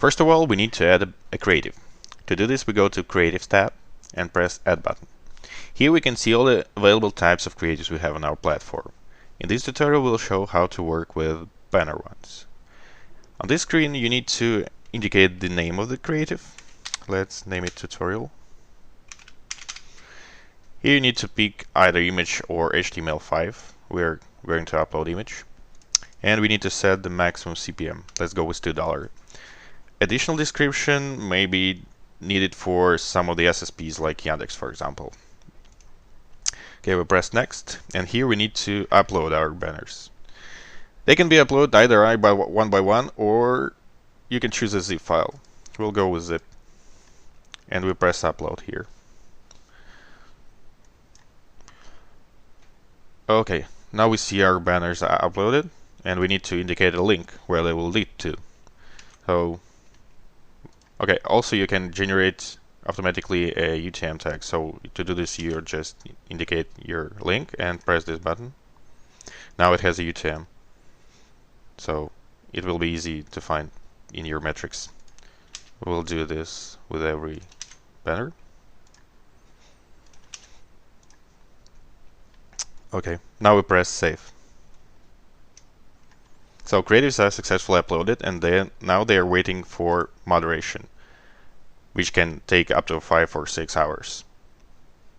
First of all, we need to add a creative. To do this, we go to Creatives tab and press Add button. Here we can see all the available types of creatives we have on our platform. In this tutorial, we'll show how to work with banner ones. On this screen, you need to indicate the name of the creative. Let's name it tutorial. Here you need to pick either image or HTML5. We're going to upload image. And we need to set the maximum CPM. Let's go with $2. Additional description may be needed for some of the SSPs like Yandex, for example. Okay, we press next, and here we need to upload our banners. They can be uploaded either one by one, or you can choose a zip file. We'll go with zip, and we press upload here. Okay, now we see our banners are uploaded, and we need to indicate a link where they will lead to. So, okay, also you can generate automatically a UTM tag. So to do this, you just indicate your link and press this button. Now it has a UTM. So it will be easy to find in your metrics. We'll do this with every banner. Okay, now we press save. So creatives are successfully uploaded, and now they are waiting for moderation, which can take up to 5 or 6 hours.